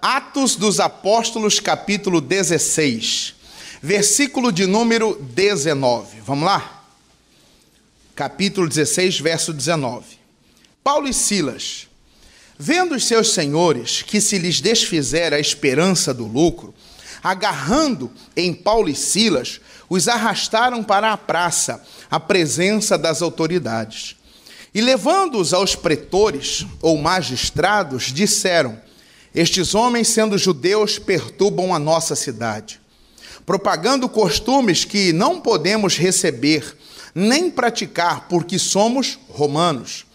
Atos dos Apóstolos, capítulo 16, versículo de número 19. Vamos lá? Capítulo 16, verso 19. Paulo e Silas, vendo os seus senhores que se lhes desfizera a esperança do lucro, agarrando em Paulo e Silas, os arrastaram para a praça, à presença das autoridades. E levando-os aos pretores, ou magistrados, disseram: estes homens, sendo judeus, perturbam a nossa cidade, propagando costumes que não podemos receber, nem praticar, porque somos romanos.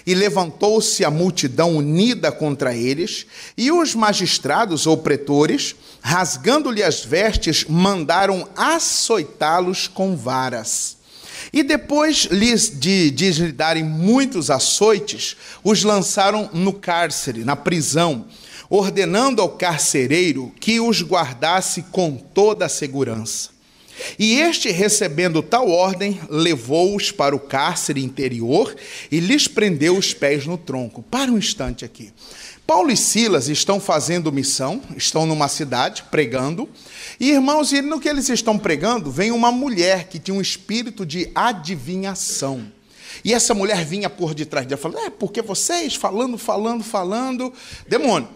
E levantou-se a multidão unida contra eles, e os magistrados ou pretores, rasgando-lhe as vestes, mandaram açoitá-los com varas. E depois de lhe darem muitos açoites, os lançaram no cárcere, na prisão, ordenando ao carcereiro que os guardasse com toda a segurança. E este, recebendo tal ordem, levou-os para o cárcere interior e lhes prendeu os pés no tronco. Para um instante aqui. Paulo e Silas estão fazendo missão, estão numa cidade pregando, e irmãos, no que eles estão pregando, vem uma mulher que tinha um espírito de adivinhação. E essa mulher vinha por detrás dela, falando: porque vocês, falando, demônio.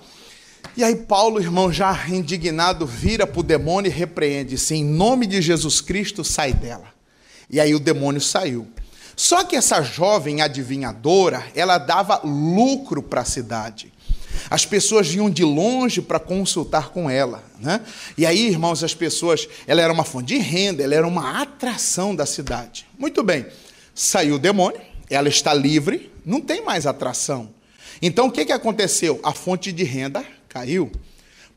E aí Paulo, irmão, já indignado, vira para o demônio e repreende-se: em nome de Jesus Cristo, sai dela. E aí o demônio saiu. Só que essa jovem adivinhadora, ela dava lucro para a cidade. As pessoas vinham de longe para consultar com ela, né? E aí, irmãos, as pessoas, ela era uma fonte de renda, ela era uma atração da cidade. Muito bem, saiu o demônio, ela está livre, não tem mais atração. Então, o que aconteceu? A fonte de renda caiu.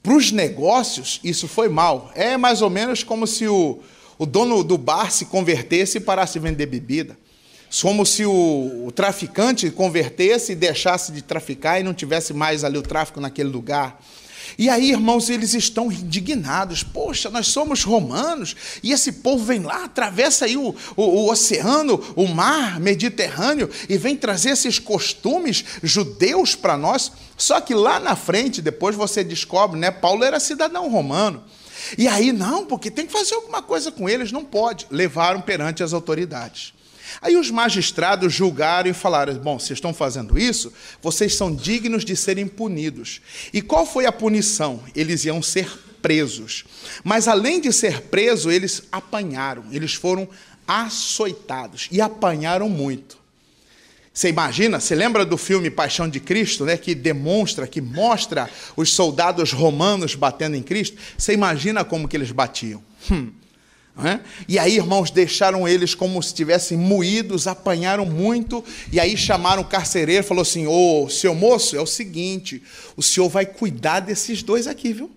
Para os negócios, isso foi mal. É mais ou menos como se o dono do bar se convertesse e parasse de vender bebida. Como se o traficante convertesse e deixasse de traficar e não tivesse mais ali o tráfico naquele lugar. E aí, irmãos, eles estão indignados. Poxa, nós somos romanos e esse povo vem lá, atravessa aí o oceano, o mar Mediterrâneo e vem trazer esses costumes judeus para nós. Só que lá na frente, depois você descobre, né? Paulo era cidadão romano. E aí, não, porque tem que fazer alguma coisa com eles, não pode. Levaram perante as autoridades. Aí os magistrados julgaram e falaram: bom, vocês estão fazendo isso, vocês são dignos de serem punidos. E qual foi a punição? Eles iam ser presos. Mas além de ser presos, eles apanharam, eles foram açoitados e apanharam muito. Você imagina, você lembra do filme Paixão de Cristo, né, que demonstra, que mostra os soldados romanos batendo em Cristo? Você imagina como que eles batiam? E aí, irmãos, deixaram eles como se estivessem moídos, apanharam muito, e aí chamaram o carcereiro e falou assim: seu moço, é o seguinte, o senhor vai cuidar desses dois aqui, viu?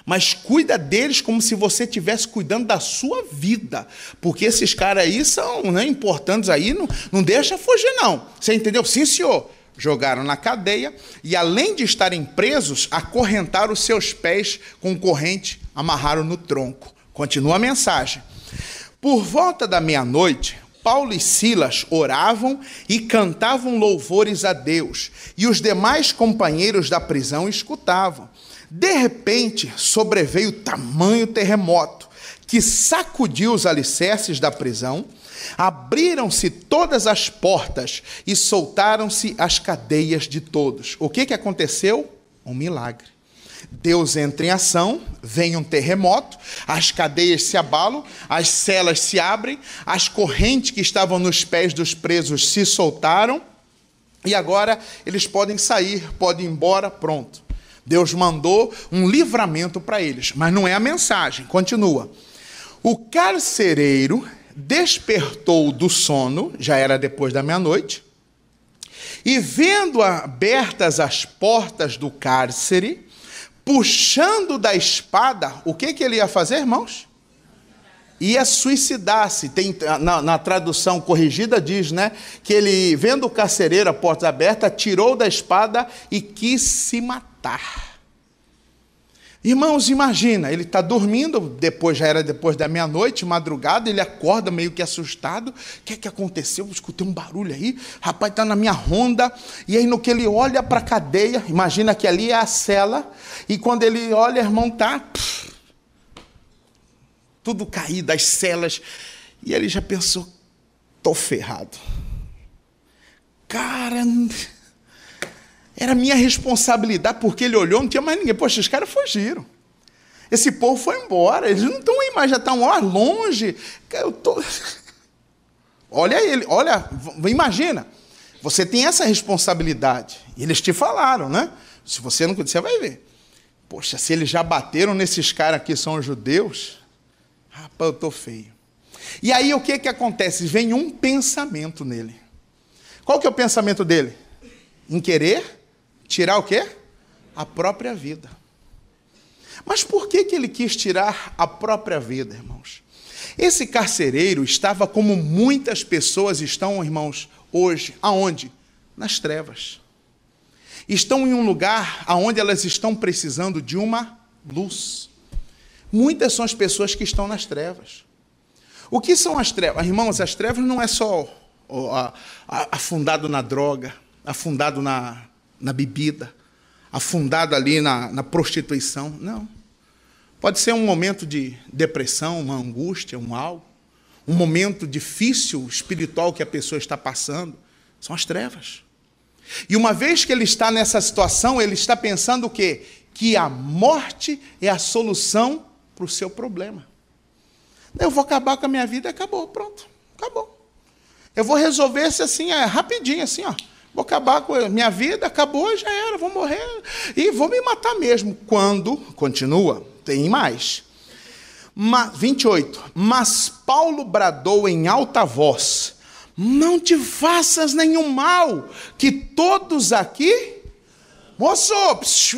Mas cuida deles como se você estivesse cuidando da sua vida, porque esses caras aí são, né, importantes aí, não deixa fugir não, você entendeu? Sim, senhor. Jogaram na cadeia e, além de estarem presos, acorrentaram os seus pés com corrente, amarraram no tronco. Continua a mensagem. Por volta da meia-noite, Paulo e Silas oravam e cantavam louvores a Deus, e os demais companheiros da prisão escutavam. De repente, sobreveio tamanho terremoto, que sacudiu os alicerces da prisão, abriram-se todas as portas e soltaram-se as cadeias de todos. O que aconteceu? Um milagre. Deus entra em ação, vem um terremoto, as cadeias se abalam, as celas se abrem, as correntes que estavam nos pés dos presos se soltaram, e agora eles podem sair, podem ir embora, pronto. Deus mandou um livramento para eles, mas não é a mensagem, continua. O carcereiro despertou do sono, já era depois da meia-noite, e vendo abertas as portas do cárcere, puxando da espada, o que ele ia fazer, irmãos? Ia suicidar-se. Na tradução corrigida diz, né, que ele, vendo o carcereiro a porta aberta, tirou da espada e quis se matar. Irmãos, imagina, ele está dormindo, já era depois da meia-noite, madrugada, ele acorda meio que assustado. O que aconteceu? Eu escutei um barulho aí, rapaz, está na minha ronda. E aí no que ele olha para a cadeia, imagina que ali é a cela, e quando ele olha, irmão, está tudo caído, as celas. E ele já pensou, estou ferrado. Cara, era minha responsabilidade, porque ele olhou, não tinha mais ninguém. Poxa, os caras fugiram. Esse povo foi embora, eles não estão aí mais, já estão lá longe. Olha ele, olha, imagina, você tem essa responsabilidade. E eles te falaram, né? Se você não conhecer, você vai ver. Poxa, se eles já bateram nesses caras aqui, são judeus, rapaz, eu estou feio. E aí o que acontece? Vem um pensamento nele. Qual que é o pensamento dele? Em querer tirar o quê? A própria vida. Mas por que ele quis tirar a própria vida, irmãos? Esse carcereiro estava como muitas pessoas estão, irmãos, hoje. Aonde? Nas trevas. Estão em um lugar onde elas estão precisando de uma luz. Muitas são as pessoas que estão nas trevas. O que são as trevas? Irmãos, as trevas não é só afundado na droga, afundado na bebida, afundado ali na prostituição. Não. Pode ser um momento de depressão, uma angústia, um momento difícil espiritual que a pessoa está passando. São as trevas. E uma vez que ele está nessa situação, ele está pensando o quê? Que a morte é a solução para o seu problema. Eu vou acabar com a minha vida, acabou, pronto, acabou. Eu vou resolver isso assim, rapidinho, assim, ó. Vou acabar com a minha vida, acabou, já era, vou morrer e vou me matar mesmo. Quando, continua, tem mais. 28. Mas Paulo bradou em alta voz: não te faças nenhum mal, que todos aqui... Moço,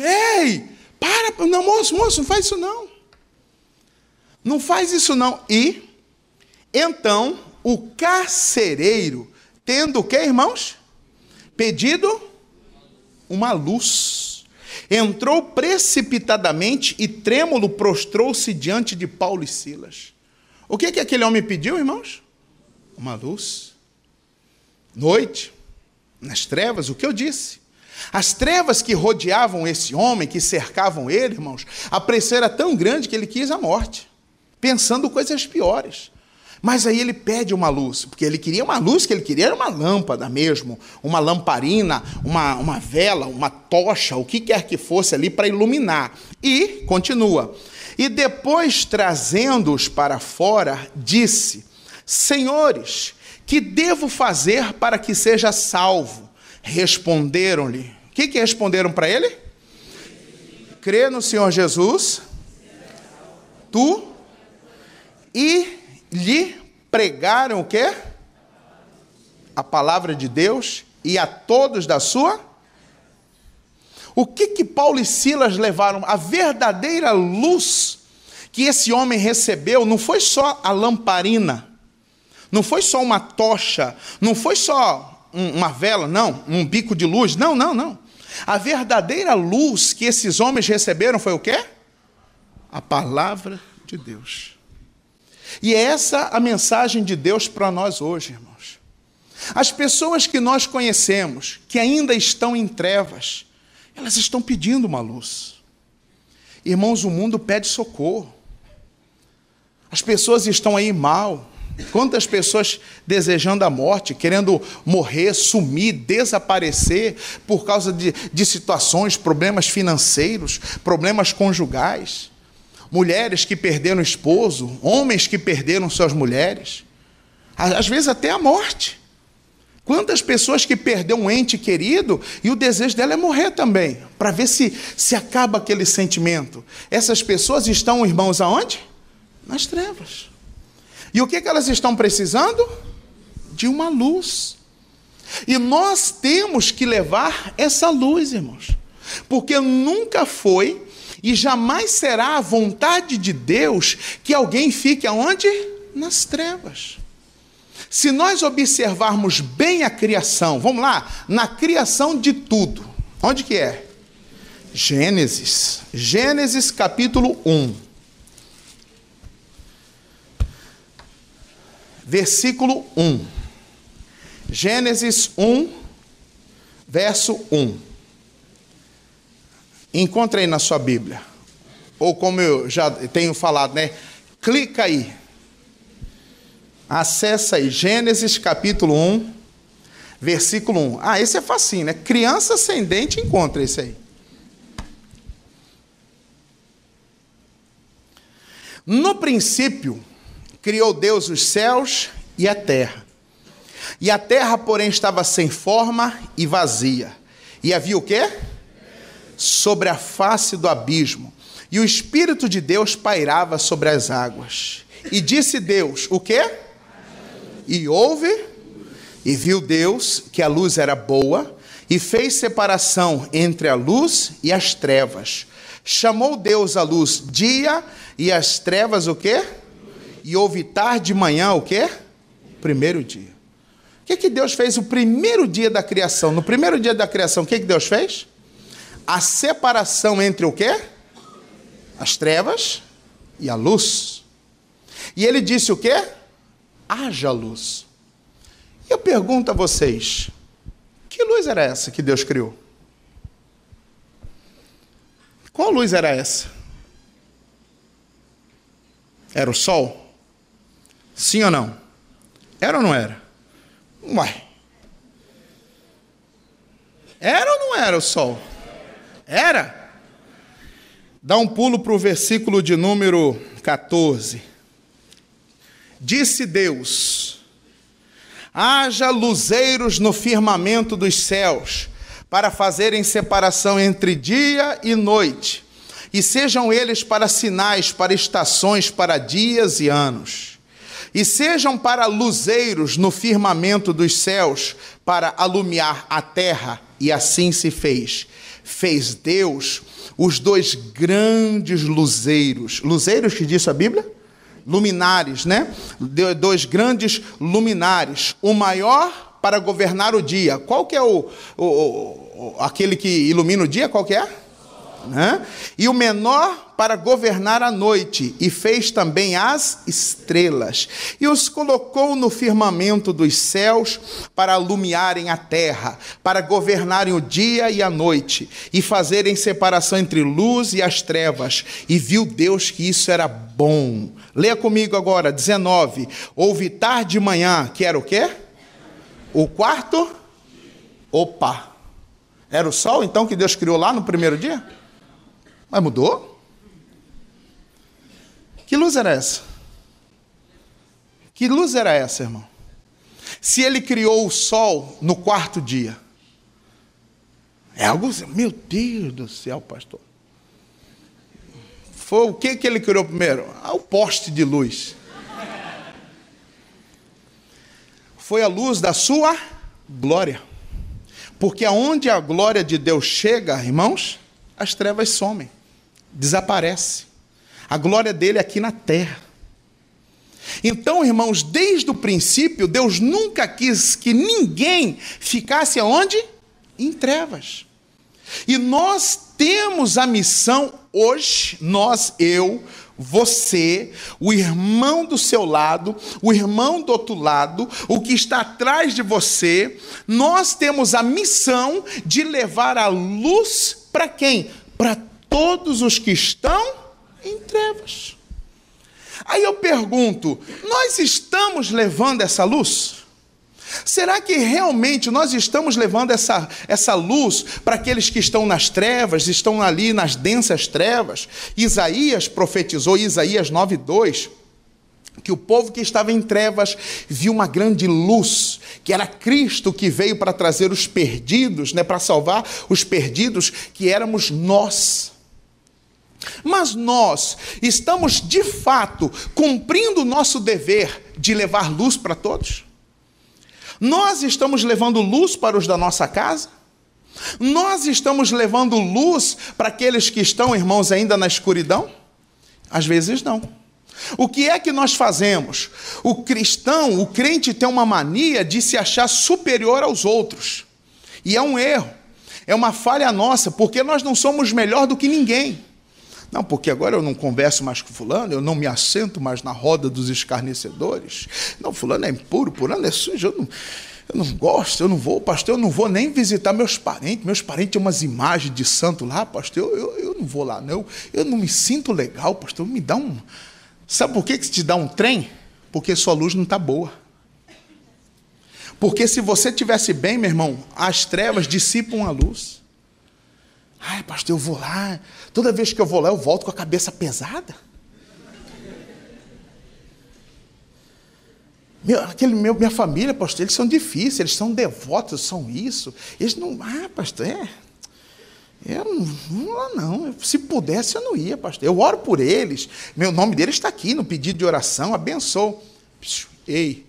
ei, para, não, moço, não faz isso não. Não faz isso não. E, então, o carcereiro, tendo o quê, irmãos? Pedido uma luz. Entrou precipitadamente e trêmulo prostrou-se diante de Paulo e Silas. O que aquele homem pediu, irmãos? Uma luz. Noite, nas trevas, o que eu disse? As trevas que rodeavam esse homem, que cercavam ele, irmãos, a pressão era tão grande que ele quis a morte, pensando coisas piores. Mas aí ele pede uma luz, porque ele queria uma luz, que ele queria era uma lâmpada mesmo, uma lamparina, uma vela, uma tocha, o que quer que fosse ali para iluminar. E, continua, e depois trazendo-os para fora, disse: senhores, que devo fazer para que seja salvo? Responderam-lhe. O que responderam para ele? Crê no Senhor Jesus, tu, e lhe pregaram o quê? A palavra de Deus, e a todos da sua. O que Paulo e Silas levaram? A verdadeira luz que esse homem recebeu não foi só a lamparina, não foi só uma tocha, não foi só uma vela, não, um bico de luz, não. A verdadeira luz que esses homens receberam foi o quê? A palavra de Deus. E é essa a mensagem de Deus para nós hoje, irmãos. As pessoas que nós conhecemos, que ainda estão em trevas, elas estão pedindo uma luz. Irmãos, o mundo pede socorro. As pessoas estão aí mal. Quantas pessoas desejando a morte, querendo morrer, sumir, desaparecer por causa de situações, problemas financeiros, problemas conjugais. Mulheres que perderam esposo, homens que perderam suas mulheres, às vezes até a morte. Quantas pessoas que perderam um ente querido e o desejo dela é morrer também, para ver se acaba aquele sentimento. Essas pessoas estão, irmãos, aonde? Nas trevas. E o que elas estão precisando? De uma luz. E nós temos que levar essa luz, irmãos, porque nunca foi e jamais será a vontade de Deus que alguém fique aonde? Nas trevas. Se nós observarmos bem a criação, vamos lá, na criação de tudo, onde que é? Gênesis capítulo 1. Versículo 1. Gênesis 1, verso 1. Encontre aí na sua Bíblia. Ou como eu já tenho falado, né? Clica aí. Acessa aí. Gênesis capítulo 1, versículo 1. Ah, esse é facinho, né? Criança sem dente encontra esse aí. No princípio, criou Deus os céus e a terra. E a terra, porém, estava sem forma e vazia. E havia o quê? Sobre a face do abismo. E o Espírito de Deus pairava sobre as águas. E disse Deus, o quê? E houve, e viu Deus que a luz era boa, e fez separação entre a luz e as trevas. Chamou Deus a luz dia, e as trevas o quê? E houve tarde de manhã o quê? Primeiro dia. O que Deus fez o primeiro dia da criação? No primeiro dia da criação, o que Deus fez? A separação entre o quê? As trevas e a luz. E ele disse o quê? Haja luz. E eu pergunto a vocês, que luz era essa que Deus criou? Qual luz era essa? Era o sol? Sim ou não? Era ou não era? Uai. Era ou não era o sol? Era? Dá um pulo para o versículo de número 14. Disse Deus: haja luzeiros no firmamento dos céus, para fazerem separação entre dia e noite, e sejam eles para sinais, para estações, para dias e anos. E sejam para luzeiros no firmamento dos céus, para alumiar a terra, e assim se fez. Fez Deus os dois grandes luzeiros. Luzeiros que diz a Bíblia? Luminares, né? Dois grandes luminares. O maior para governar o dia. Qual que é aquele que ilumina o dia? Qual que é? E o menor para governar a noite, e fez também as estrelas, e os colocou no firmamento dos céus para alumiarem a terra, para governarem o dia e a noite, e fazerem separação entre luz e as trevas. E viu Deus que isso era bom. Leia comigo agora, 19. Houve tarde de manhã, que era o quê? O quarto? Opa! Era o sol, então, que Deus criou lá no primeiro dia? Mas mudou? Que luz era essa? Que luz era essa, irmão? Se ele criou o sol no quarto dia. É algo assim, meu Deus do céu, pastor. Foi o que ele criou primeiro? O poste de luz. Foi a luz da sua glória. Porque aonde a glória de Deus chega, irmãos, as trevas somem. Desaparece. A glória dele é aqui na terra. Então, irmãos, desde o princípio, Deus nunca quis que ninguém ficasse aonde? Em trevas. E nós temos a missão hoje, eu, você, o irmão do seu lado, o irmão do outro lado, o que está atrás de você, nós temos a missão de levar a luz para quem? Para todos os que estão em trevas. Aí eu pergunto, nós estamos levando essa luz? Será que realmente nós estamos levando essa luz para aqueles que estão nas trevas, estão ali nas densas trevas? Isaías profetizou, Isaías 9:2, que o povo que estava em trevas viu uma grande luz, que era Cristo que veio para trazer os perdidos, né, para salvar os perdidos, que éramos nós. Mas nós estamos de fato cumprindo o nosso dever de levar luz para todos? Nós estamos levando luz para os da nossa casa? Nós estamos levando luz para aqueles que estão, irmãos, ainda na escuridão? Às vezes não. O que é que nós fazemos? O cristão, o crente tem uma mania de se achar superior aos outros. E é um erro. É uma falha nossa, porque nós não somos melhor do que ninguém. Não, porque agora eu não converso mais com fulano, eu não me assento mais na roda dos escarnecedores. Não, fulano é impuro, fulano é sujo, eu não gosto, eu não vou, pastor, eu não vou nem visitar meus parentes. Meus parentes têm umas imagens de santo lá, pastor, eu não vou lá, não. Eu não me sinto legal, pastor, me dá um... Sabe por que te dá um trem? Porque sua luz não está boa. Porque se você estivesse bem, meu irmão, as trevas dissipam a luz. Ai, pastor, eu vou lá. Toda vez que eu vou lá, eu volto com a cabeça pesada. Minha família, pastor, eles são difíceis, eles são devotos, são isso. Eles não... Ah, pastor, eu não vou lá não. Se pudesse, eu não ia, pastor. Eu oro por eles. Meu nome deles está aqui no pedido de oração. Abençoo. Ei,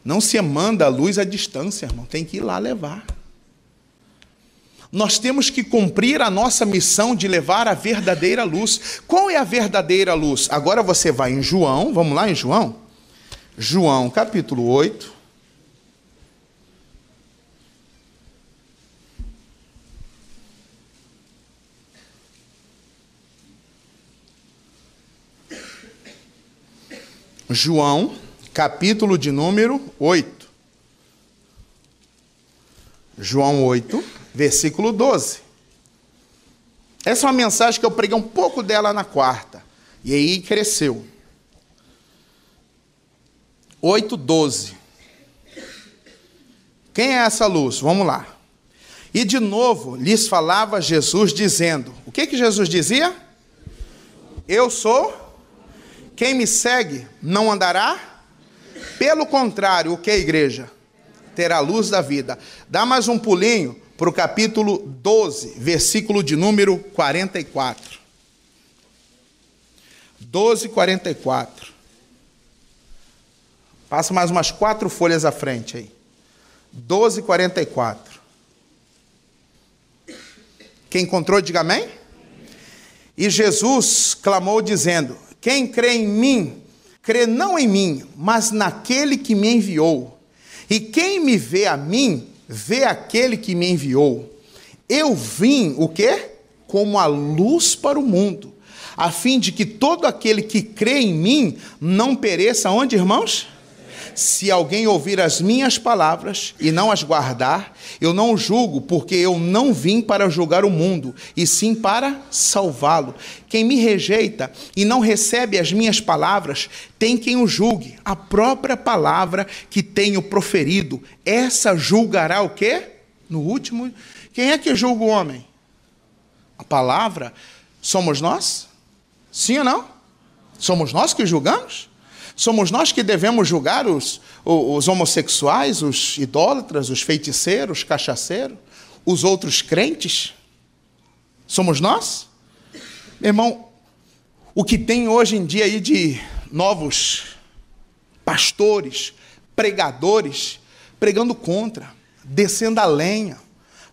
não se manda a luz à distância, irmão. Tem que ir lá levar. Nós temos que cumprir a nossa missão de levar a verdadeira luz. Qual é a verdadeira luz? Agora você vai em João. Vamos lá em João? João, capítulo 8. João, capítulo de número 8. João 8, versículo 12. Essa é uma mensagem que eu preguei um pouco dela na quarta. E aí cresceu. 8:12. Quem é essa luz? Vamos lá. E de novo lhes falava Jesus dizendo, o que Jesus dizia? Eu sou, quem me segue não andará, pelo contrário, o que é a igreja? Terá a luz da vida. Dá mais um pulinho para o capítulo 12, versículo de número 44. 12:44. Passa mais umas 4 folhas à frente aí. 12:44. Quem encontrou, diga amém. E Jesus clamou dizendo, quem crê em mim, crê não em mim, mas naquele que me enviou. E quem me vê a mim, vê aquele que me enviou. Eu vim, o quê? Como a luz para o mundo, a fim de que todo aquele que crê em mim não pereça. Onde, irmãos? Se alguém ouvir as minhas palavras e não as guardar, eu não o julgo, porque eu não vim para julgar o mundo, e sim para salvá-lo. Quem me rejeita e não recebe as minhas palavras, tem quem o julgue. A própria palavra que tenho proferido, essa julgará o quê? No último. Quem é que julga o homem? A palavra. Somos nós? Sim ou não? Somos nós que julgamos? Somos nós que devemos julgar os homossexuais, os idólatras, os feiticeiros, os cachaceiros, os outros crentes? Somos nós? Meu irmão, o que tem hoje em dia aí de novos pastores, pregadores, pregando contra, descendo a lenha,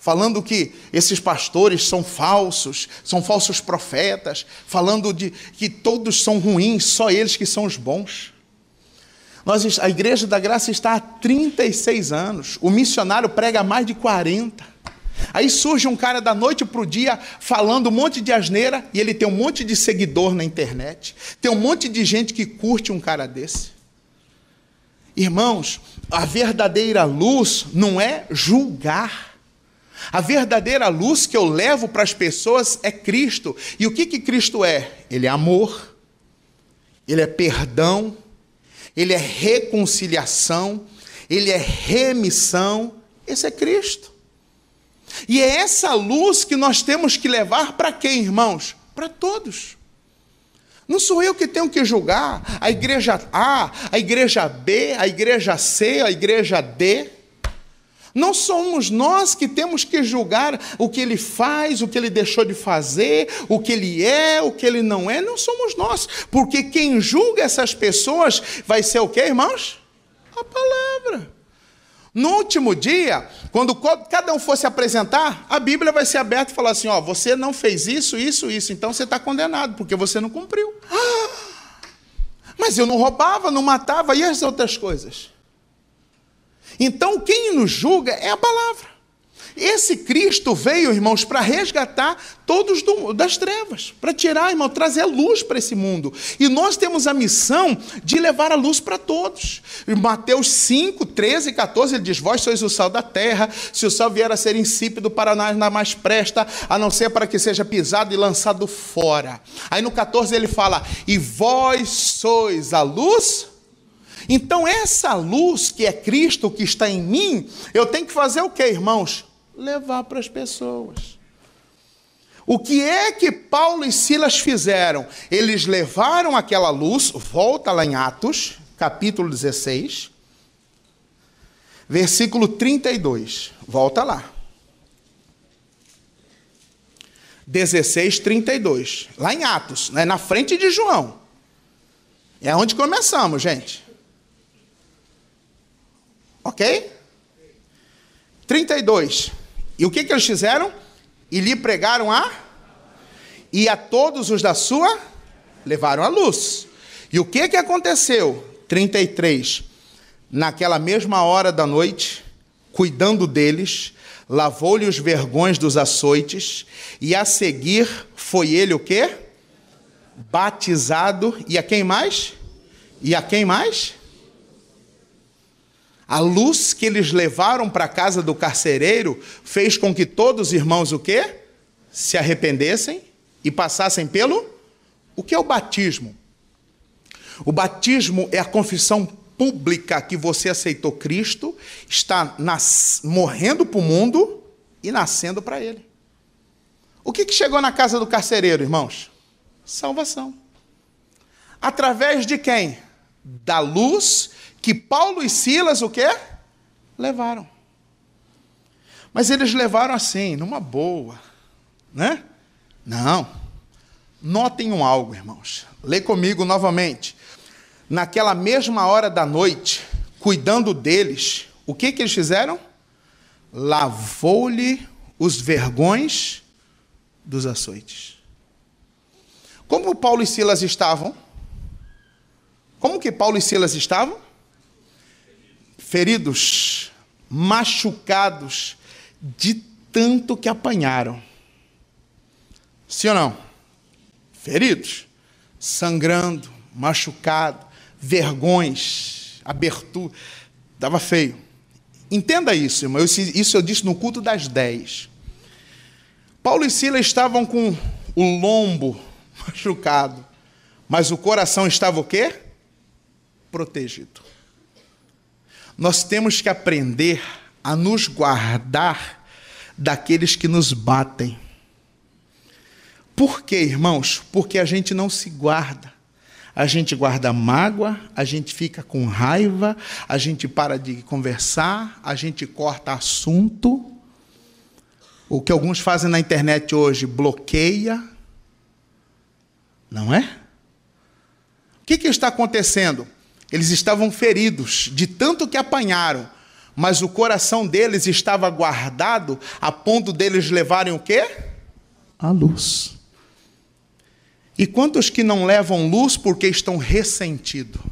falando que esses pastores são falsos profetas, falando de que todos são ruins, só eles que são os bons. A Igreja da Graça está há 36 anos, o missionário prega há mais de 40. Aí surge um cara da noite para o dia falando um monte de asneira e ele tem um monte de seguidor na internet, tem um monte de gente que curte um cara desse. Irmãos, a verdadeira luz não é julgar. A verdadeira luz que eu levo para as pessoas é Cristo. E o que Cristo é? Ele é amor, Ele é perdão, Ele é reconciliação, Ele é remissão. Esse é Cristo. E é essa luz que nós temos que levar para quem, irmãos? Para todos. Não sou eu que tenho que julgar a igreja A, a igreja B, a igreja C, a igreja D. Não somos nós que temos que julgar o que ele faz, o que ele deixou de fazer, o que ele é, o que ele não é. Não somos nós. Porque quem julga essas pessoas vai ser o quê, irmãos? A palavra. No último dia, quando cada um for se apresentar, a Bíblia vai ser aberta e falar assim, ó, você não fez isso, isso, isso, então você está condenado, porque você não cumpriu. Mas eu não roubava, não matava, e as outras coisas? Então, quem nos julga é a palavra. Esse Cristo veio, irmãos, para resgatar todos das trevas, para tirar, irmão, trazer a luz para esse mundo. E nós temos a missão de levar a luz para todos. Em Mateus 5, 13 e 14, ele diz: vós sois o sal da terra, se o sal vier a ser insípido, para nada mais presta, a não ser para que seja pisado e lançado fora. Aí no 14 ele fala: e vós sois a luz. Então essa luz que é Cristo, que está em mim, eu tenho que fazer o quê, irmãos? Levar para as pessoas. O que é que Paulo e Silas fizeram? Eles levaram aquela luz, volta lá em Atos, capítulo 16, versículo 32, volta lá. 16, 32, lá em Atos, né, na frente de João. É onde começamos, gente. Ok? 32. E o que eles fizeram? E lhe pregaram e a todos os da sua levaram a luz. E o que aconteceu? 33. Naquela mesma hora da noite, cuidando deles, lavou-lhe os vergões dos açoites, e a seguir foi ele o quê? Batizado. E a quem mais? E a quem mais? A luz que eles levaram para a casa do carcereiro fez com que todos os irmãos o quê? Se arrependessem e passassem pelo... O que é o batismo? O batismo é a confissão pública que você aceitou Cristo, está morrendo para o mundo e nascendo para Ele. O que chegou na casa do carcereiro, irmãos? Salvação. Através de quem? Da luz que Paulo e Silas o quê? Levaram. Mas eles levaram assim, numa boa, né? Não. Notem algo, irmãos. Lê comigo novamente. Naquela mesma hora da noite, cuidando deles, o que eles fizeram? Lavou-lhe os vergões dos açoites. Como Paulo e Silas estavam? Como que Paulo e Silas estavam? Feridos, machucados, de tanto que apanharam. Sim ou não? Feridos, sangrando, machucado, vergões, abertura, estava feio. Entenda isso, irmão, isso eu disse no culto das 10. Paulo e Silas estavam com o lombo machucado, mas o coração estava o quê? Protegido. Nós temos que aprender a nos guardar daqueles que nos batem. Por quê, irmãos? Porque a gente não se guarda. A gente guarda mágoa, a gente fica com raiva, a gente para de conversar, a gente corta assunto. O que alguns fazem na internet hoje, bloqueia. Não é? O que está acontecendo? Eles estavam feridos, de tanto que apanharam, mas o coração deles estava guardado a ponto deles levarem o quê? A luz. E quantos que não levam luz porque estão ressentidos?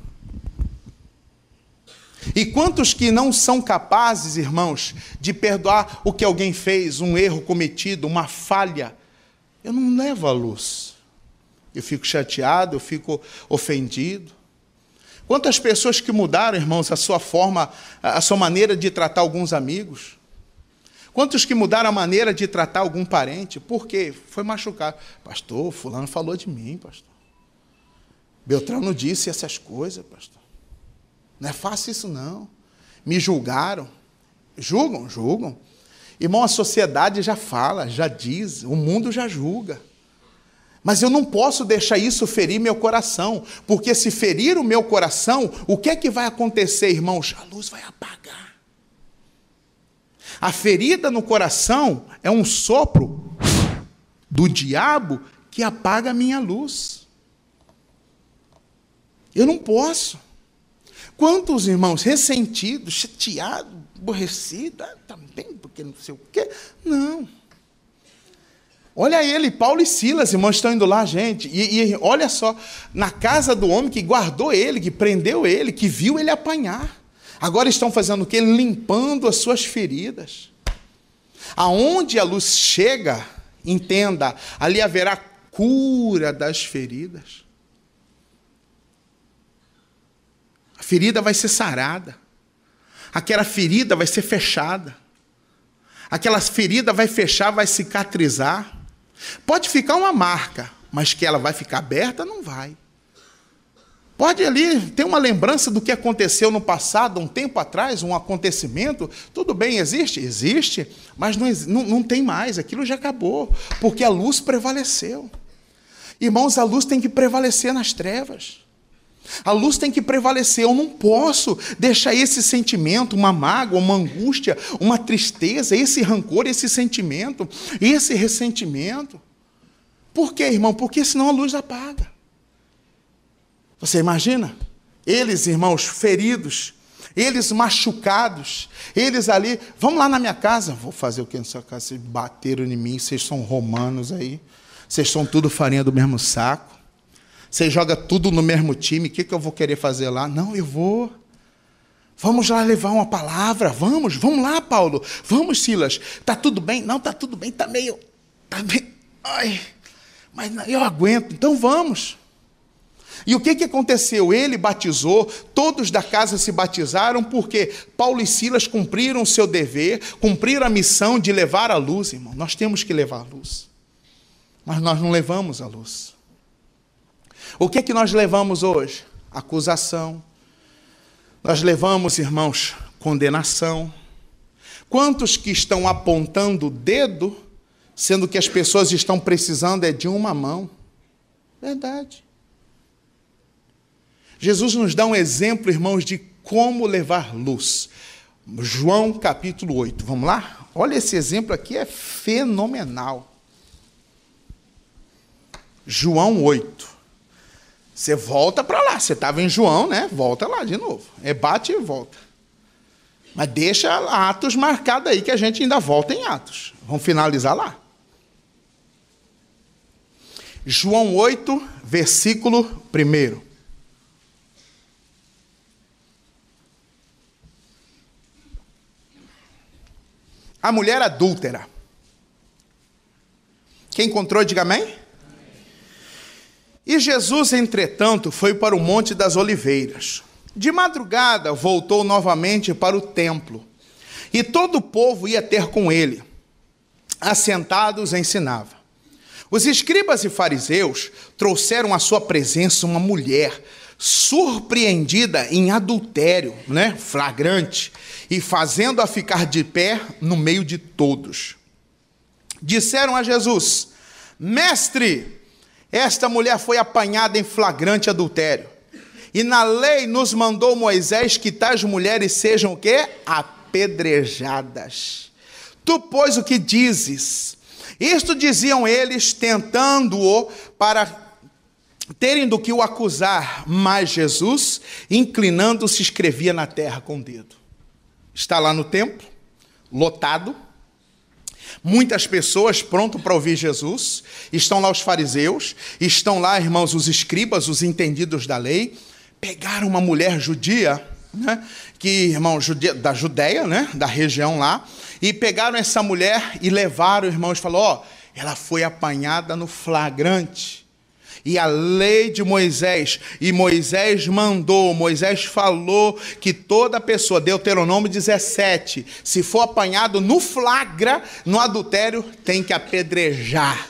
E quantos que não são capazes, irmãos, de perdoar o que alguém fez, um erro cometido, uma falha? Eu não levo a luz. Eu fico chateado, eu fico ofendido. Quantas pessoas que mudaram, irmãos, a sua forma, a sua maneira de tratar alguns amigos? Quantos que mudaram a maneira de tratar algum parente? Por quê? Foi machucado. Pastor, fulano falou de mim, pastor. Beltrano disse essas coisas, pastor. Não é fácil isso, não. Me julgaram. Julgam? Julgam. Irmão, a sociedade já fala, já diz, o mundo já julga. Mas eu não posso deixar isso ferir meu coração, porque se ferir o meu coração, o que é que vai acontecer, irmãos? A luz vai apagar. A ferida no coração é um sopro do diabo que apaga a minha luz. Eu não posso. Quantos irmãos ressentidos, chateados, aborrecidos, também porque não sei o quê? Não. Olha ele, Paulo e Silas, irmãos, estão indo lá, gente. E olha só, na casa do homem que guardou ele, que prendeu ele, que viu ele apanhar. Agora estão fazendo o quê? Limpando as suas feridas. Aonde a luz chega, entenda, ali haverá cura das feridas. A ferida vai ser sarada. Aquela ferida vai ser fechada. Aquela ferida vai fechar, vai cicatrizar. Pode ficar uma marca, mas que ela vai ficar aberta, não vai. Pode ali ter uma lembrança do que aconteceu no passado, um tempo atrás, um acontecimento. Tudo bem, existe? Existe, mas não tem mais, aquilo já acabou, porque a luz prevaleceu. Irmãos, a luz tem que prevalecer nas trevas. A luz tem que prevalecer. Eu não posso deixar esse sentimento, uma mágoa, uma angústia, uma tristeza, esse rancor, esse sentimento, esse ressentimento. Por quê, irmão? Porque senão a luz apaga. Você imagina? Eles, irmãos, feridos, eles machucados, eles ali, vamos lá na minha casa. Vou fazer o que na sua casa? Vocês bateram em mim, vocês são romanos aí, vocês são tudo farinha do mesmo saco, vocês jogam tudo no mesmo time, o que eu vou querer fazer lá? Não, eu vou. Vamos lá levar uma palavra, vamos lá, Paulo, vamos, Silas. Está tudo bem? Não, está tudo bem, está meio, ai, mas eu aguento, então vamos. E o que aconteceu? Ele batizou, todos da casa se batizaram, porque Paulo e Silas cumpriram o seu dever, cumpriram a missão de levar a luz, irmão. Nós temos que levar a luz, mas nós não levamos a luz. O que nós levamos hoje? Acusação. Nós levamos, irmãos, condenação. Quantos que estão apontando o dedo, sendo que as pessoas estão precisando de uma mão? Verdade. Jesus nos dá um exemplo, irmãos, de como levar luz. João capítulo 8, vamos lá? Olha, esse exemplo aqui é fenomenal. João 8. Você volta para lá, você estava em João, né? Volta lá de novo. Bate e volta. Mas deixa Atos marcado aí, que a gente ainda volta em Atos. Vamos finalizar lá. João 8, versículo 1. A mulher adúltera. Quem encontrou, diga amém. Amém. E Jesus, entretanto, foi para o Monte das Oliveiras. De madrugada, voltou novamente para o templo. E todo o povo ia ter com ele. Assentados, ensinava. Os escribas e fariseus trouxeram à sua presença uma mulher surpreendida em adultério, flagrante, e fazendo-a ficar de pé no meio de todos. Disseram a Jesus: Mestre, esta mulher foi apanhada em flagrante adultério, e na lei nos mandou Moisés que tais mulheres sejam o quê? Apedrejadas. Tu, pois, o que dizes? Isto diziam eles, tentando-o para terem do que o acusar, mas Jesus, inclinando-se, escrevia na terra com o dedo. Está lá no templo, lotado, muitas pessoas prontas para ouvir Jesus, estão lá os fariseus, estão lá, irmãos, os escribas, os entendidos da lei, pegaram uma mulher judia, da Judeia, da região lá, e pegaram essa mulher e levaram, irmãos, falou, ela foi apanhada no flagrante. E a lei de Moisés, e Moisés mandou, Moisés falou que toda pessoa, Deuteronômio 17, se for apanhado no flagra, no adultério, tem que apedrejar.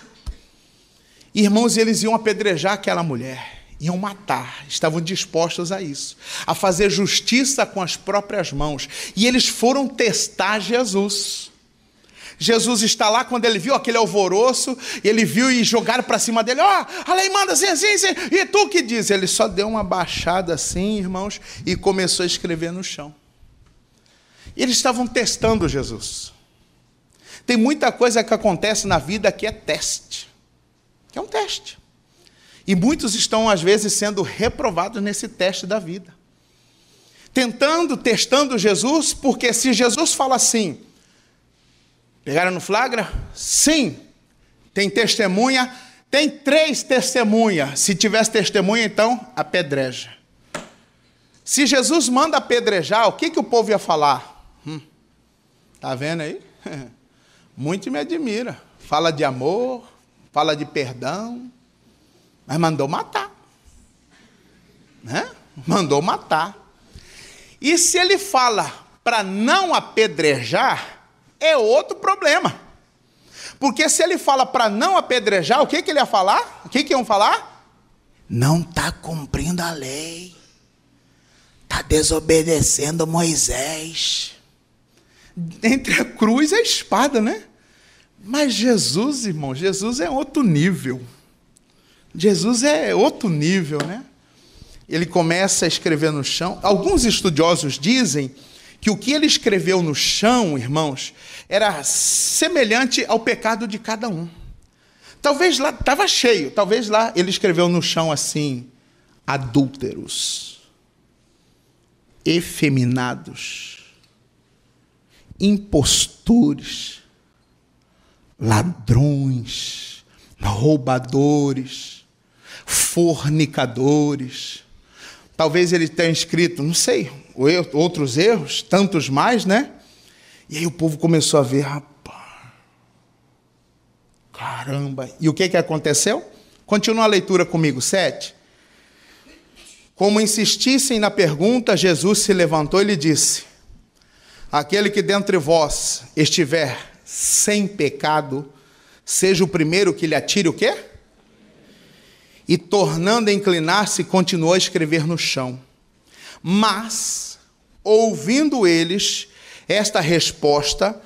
Irmãos, eles iam apedrejar aquela mulher, iam matar, estavam dispostos a isso, a fazer justiça com as próprias mãos. E eles foram testar Jesus. Jesus está lá, quando ele viu aquele alvoroço, ele viu e jogaram para cima dele, a lei manda assim, e tu o que diz? Ele só deu uma baixada assim, irmãos, e começou a escrever no chão. Eles estavam testando Jesus. Tem muita coisa que acontece na vida que é teste, que é um teste. E muitos estão, às vezes, sendo reprovados nesse teste da vida. Testando Jesus, porque se Jesus fala assim, pegaram no flagra? Sim. Tem testemunha? Tem 3 testemunhas. Se tivesse testemunha, então, apedreja. Se Jesus manda apedrejar, o que o povo ia falar? Tá vendo aí? Muito me admira. Fala de amor, fala de perdão, mas mandou matar. Né? Mandou matar. E se ele fala para não apedrejar, é outro problema. Porque se ele fala para não apedrejar, o que ele ia falar? O que iam falar? Não está cumprindo a lei. Está desobedecendo Moisés. Entre a cruz e a espada, né? Mas Jesus, irmão, Jesus é outro nível. Jesus é outro nível, né? Ele começa a escrever no chão. Alguns estudiosos dizem que o que ele escreveu no chão, irmãos, era semelhante ao pecado de cada um. Talvez lá, estava cheio, talvez lá ele escreveu no chão assim: adúlteros, efeminados, impostores, ladrões, roubadores, fornicadores. Talvez ele tenha escrito, não sei, outros erros, tantos mais, né? E aí o povo começou a ver, rapaz, caramba. E o que aconteceu? Continua a leitura comigo, 7. Como insistissem na pergunta, Jesus se levantou e lhe disse: aquele que dentre vós estiver sem pecado, seja o primeiro que lhe atire o quê? E tornando a inclinar-se, continuou a escrever no chão. Mas, ouvindo eles esta resposta,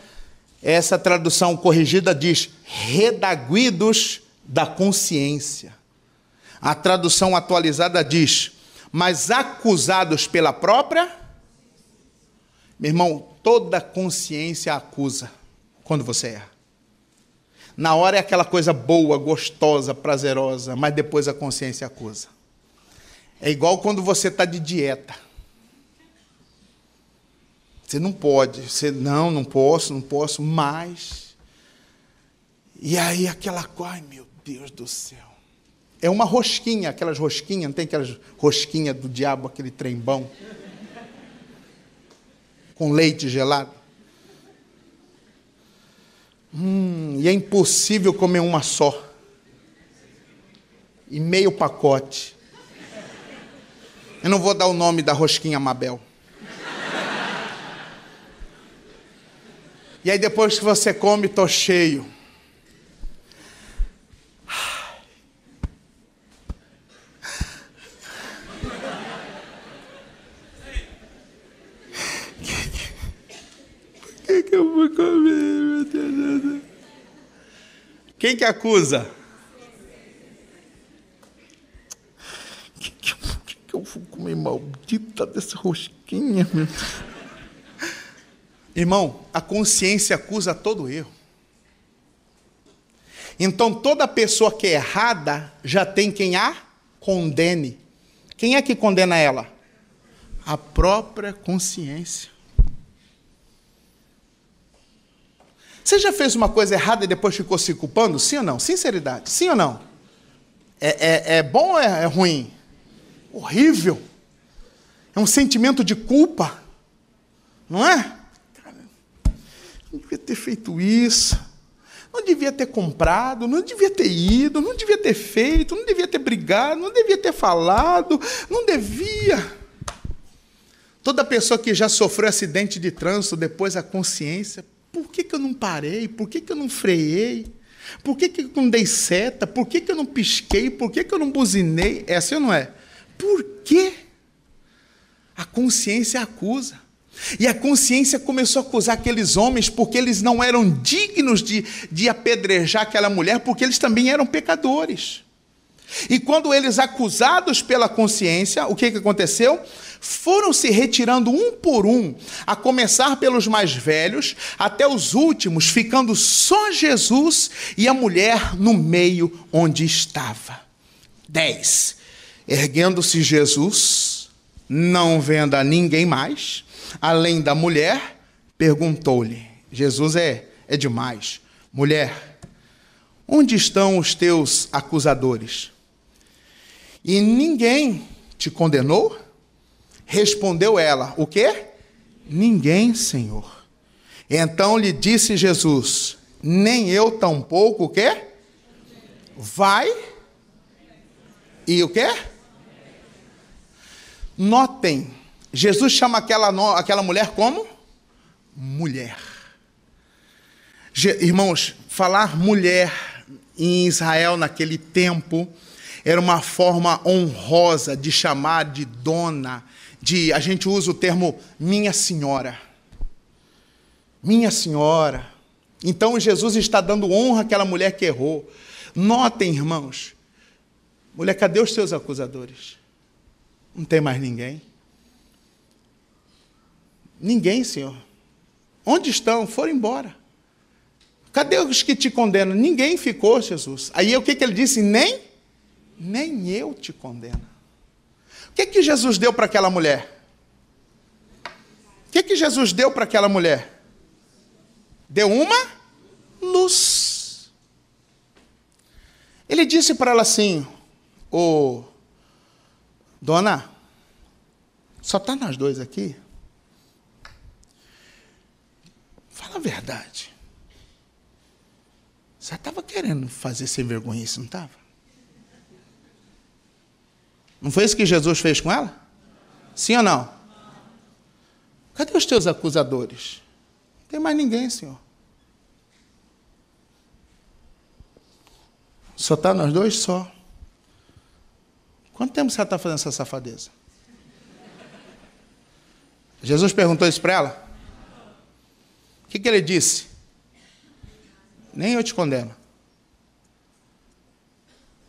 essa tradução corrigida diz, redaguidos da consciência. A tradução atualizada diz, mas acusados pela própria... Meu irmão, toda consciência acusa quando você erra. Na hora é aquela coisa boa, gostosa, prazerosa, mas depois a consciência acusa. É igual quando você está de dieta. Você não pode, você não posso, mas... E aí aquela coisa, ai meu Deus do céu. É uma rosquinha, aquelas rosquinhas, não tem aquelas rosquinhas do diabo, aquele trem bom? Com leite gelado. E é impossível comer uma só. E meio pacote. Eu não vou dar o nome da rosquinha Mabel. E aí depois que você come, tô cheio. Por que eu vou comer, meu Deus? Quem que acusa? Que eu vou comer maldita dessa rosquinha, meu Deus? Irmão, a consciência acusa todo erro. Então, toda pessoa que é errada já tem quem a condene. Quem é que condena ela? A própria consciência. Você já fez uma coisa errada e depois ficou se culpando? Sim ou não? Sinceridade. Sim ou não? É bom ou é ruim? Horrível. É um sentimento de culpa. Não é? Cara, não devia ter feito isso. Não devia ter comprado. Não devia ter ido. Não devia ter feito. Não devia ter brigado. Não devia ter falado. Não devia. Toda pessoa que já sofreu acidente de trânsito, depois a consciência... Por que eu não parei? Por que eu não freiei? Por que eu não dei seta? Por que eu não pisquei? Por que eu não buzinei? É assim ou não é? Por quê? A consciência acusa. E a consciência começou a acusar aqueles homens porque eles não eram dignos de apedrejar aquela mulher, porque eles também eram pecadores. E quando eles, acusados pela consciência, o que aconteceu? Foram se retirando um por um, a começar pelos mais velhos, até os últimos, ficando só Jesus e a mulher no meio onde estava. 10. Erguendo-se Jesus, não vendo a ninguém mais, além da mulher, perguntou-lhe, Jesus é demais, mulher, onde estão os teus acusadores? E ninguém te condenou? Respondeu ela, o quê? Ninguém, Senhor. Então lhe disse Jesus, nem eu tampouco o quê? Vai e o quê? Notem, Jesus chama aquela mulher como? Mulher. Irmãos, falar mulher em Israel naquele tempo era uma forma honrosa de chamar de dona, a gente usa o termo minha senhora. Minha senhora. Então Jesus está dando honra àquela mulher que errou. Notem, irmãos, mulher, cadê os seus acusadores? Não tem mais ninguém. Ninguém, Senhor. Onde estão? Foram embora. Cadê os que te condenam? Ninguém ficou, Jesus. Aí o que ele disse? Nem eu te condeno. O que Jesus deu para aquela mulher? O que Jesus deu para aquela mulher? Deu uma luz. Ele disse para ela assim, dona, só está nós dois aqui? Fala a verdade. Você estava querendo fazer sem vergonha isso, não estava? Não foi isso que Jesus fez com ela? Sim ou não? Cadê os teus acusadores? Não tem mais ninguém, Senhor. Só está nós dois? Só. Quanto tempo você está fazendo essa safadeza? Jesus perguntou isso para ela? O que ele disse? Nem eu te condeno.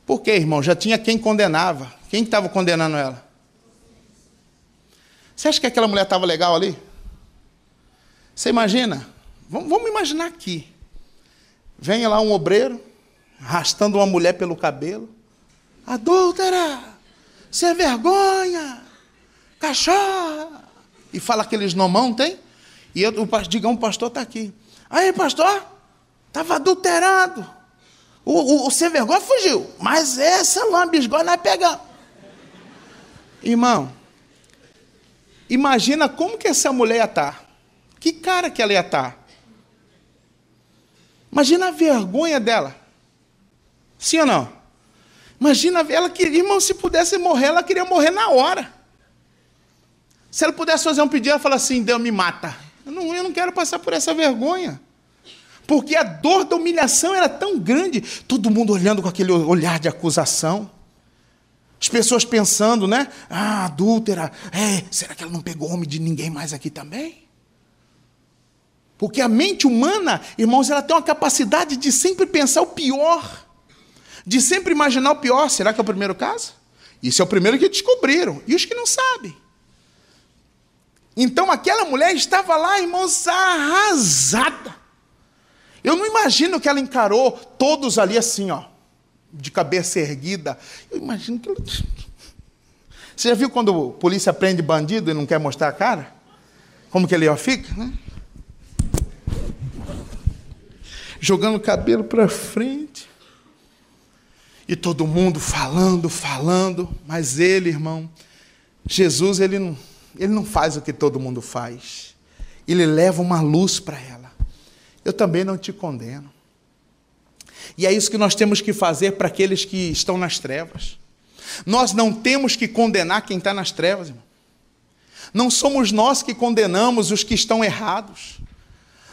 Por quê, irmão? Já tinha quem condenava. Quem estava condenando ela? Você acha que aquela mulher estava legal ali? Você imagina? Vamos imaginar aqui. Vem lá um obreiro, arrastando uma mulher pelo cabelo. Adúltera! Sem vergonha! Cachorra! E fala aqueles nomão, tem? E digamos, o pastor está aqui. Aí, pastor, estava adulterado. O sem vergonha fugiu. Mas essa lambisgona nós pegamos. Irmão, imagina como que essa mulher ia estar. Que cara que ela ia estar. Imagina a vergonha dela. Sim ou não? Imagina, ela queria, irmão, se pudesse morrer, ela queria morrer na hora. Se ela pudesse fazer um pedido, ela fala assim, Deus me mata. Eu não quero passar por essa vergonha. Porque a dor da humilhação era tão grande. Todo mundo olhando com aquele olhar de acusação. As pessoas pensando, né? Ah, adúltera. Será que ela não pegou homem de ninguém mais aqui também? Porque a mente humana, irmãos, ela tem uma capacidade de sempre pensar o pior. De sempre imaginar o pior. Será que é o primeiro caso? Isso é o primeiro que descobriram. E os que não sabem. Então aquela mulher estava lá, irmãos, arrasada. Eu não imagino que ela encarou todos ali assim, ó, de cabeça erguida. Eu imagino que ela... Você já viu quando a polícia prende bandido e não quer mostrar a cara? Como que ele fica, né? Jogando o cabelo para frente. E todo mundo falando. Mas ele, irmão, Jesus, ele não faz o que todo mundo faz. Ele leva uma luz para ela. Eu também não te condeno. E é isso que nós temos que fazer para aqueles que estão nas trevas. Nós não temos que condenar quem está nas trevas, irmão. Não somos nós que condenamos os que estão errados.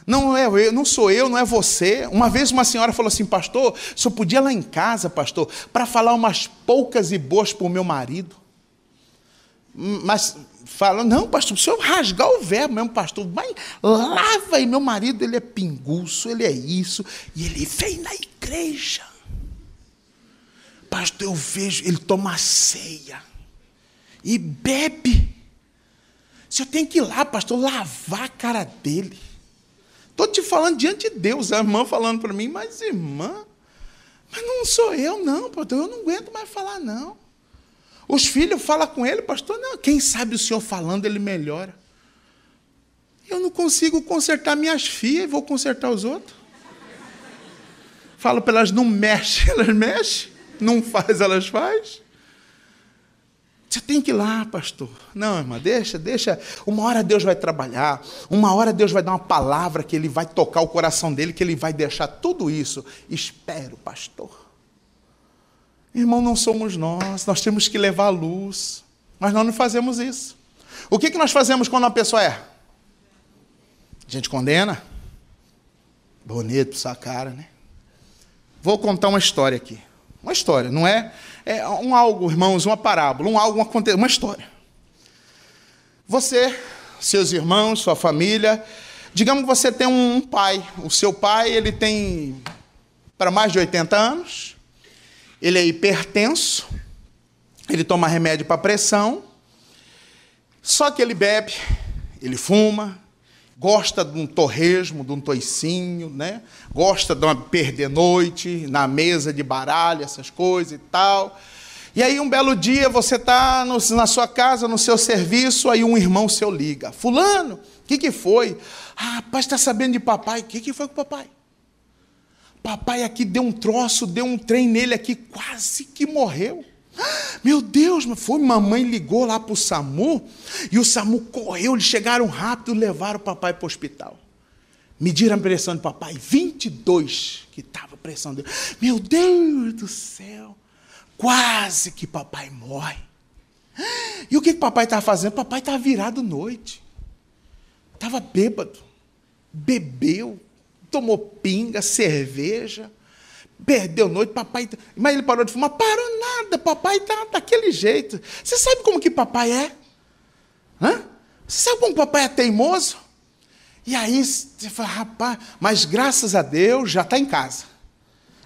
Não sou eu, não é você. Uma vez uma senhora falou assim, pastor, o senhor podia ir lá em casa, pastor, para falar umas poucas e boas para o meu marido. Mas fala, não, pastor, se eu rasgar o verbo mesmo, pastor, vai, lava aí, meu marido, ele é pinguço, ele é isso, e ele vem na igreja. Pastor, eu vejo, ele toma ceia e bebe. Se eu tenho que ir lá, pastor, lavar a cara dele. Estou te falando diante de Deus, a irmã falando para mim, mas irmã, mas não sou eu não, pastor, eu não aguento mais falar não. Os filhos falam com ele, pastor, não, quem sabe o senhor falando, ele melhora. Eu não consigo consertar minhas filhas, vou consertar os outros. Falo para elas, não mexe, elas mexem, não faz, elas faz. Você tem que ir lá, pastor. Não, irmã, deixa. Uma hora Deus vai trabalhar. Uma hora Deus vai dar uma palavra que Ele vai tocar o coração dele, que Ele vai deixar tudo isso. Espero, pastor. Irmão, não somos nós temos que levar a luz. Mas nós não fazemos isso. O que nós fazemos quando uma pessoa erra? A gente condena. Bonito pra sua cara, né? Vou contar uma história aqui. Uma história, não é um algo, irmãos, uma parábola, uma história. Você, seus irmãos, sua família, digamos que você tem um pai. O seu pai, ele tem para mais de 80 anos, ele é hipertenso, ele toma remédio para pressão, só que ele bebe, ele fuma, gosta de um torresmo, de um toicinho, né? Gosta de uma perder-noite na mesa de baralho, essas coisas e tal. E aí um belo dia você está na sua casa, no seu serviço, aí um irmão seu liga. Fulano, o que foi? Ah, rapaz, está sabendo de papai? O que foi com o papai? Papai aqui deu um troço, deu um trem nele aqui, quase que morreu. Meu Deus, foi, mamãe ligou lá para o SAMU, e o SAMU correu, eles chegaram rápido, levaram o papai para o hospital. Mediram a pressão do papai, 22 que estava a pressão dele. Meu Deus do céu, quase que papai morre. E o que o papai estava fazendo? Papai estava virado noite, estava bêbado, bebeu, tomou pinga, cerveja, perdeu noite, papai... Mas ele parou de fumar? Parou nada, papai está daquele jeito. Você sabe como que papai é? Hã? Você sabe como papai é teimoso? E aí você fala, rapaz, mas graças a Deus já está em casa.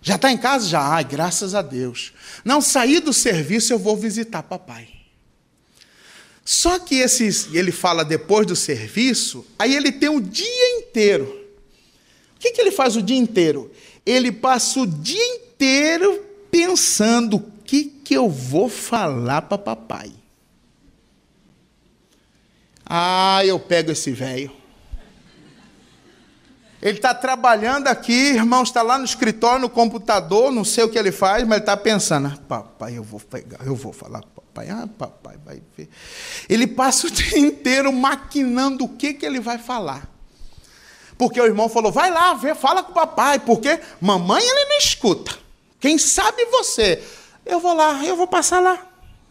Já está em casa? Já. Ai, graças a Deus. Não, saí do serviço, eu vou visitar papai. Só que ele fala depois do serviço, aí ele tem o dia inteiro. O que ele faz o dia inteiro? Ele passa o dia inteiro pensando o que eu vou falar para papai. Ah, eu pego esse velho. Ele está trabalhando aqui, irmão, está lá no escritório, no computador, não sei o que ele faz, mas ele está pensando, papai, eu vou falar com papai. Ah, papai vai ver. Ele passa o dia inteiro maquinando o que ele vai falar. Porque o irmão falou, vai lá, fala com o papai, porque mamãe ele não escuta. Quem sabe você. Eu vou lá, eu vou passar lá.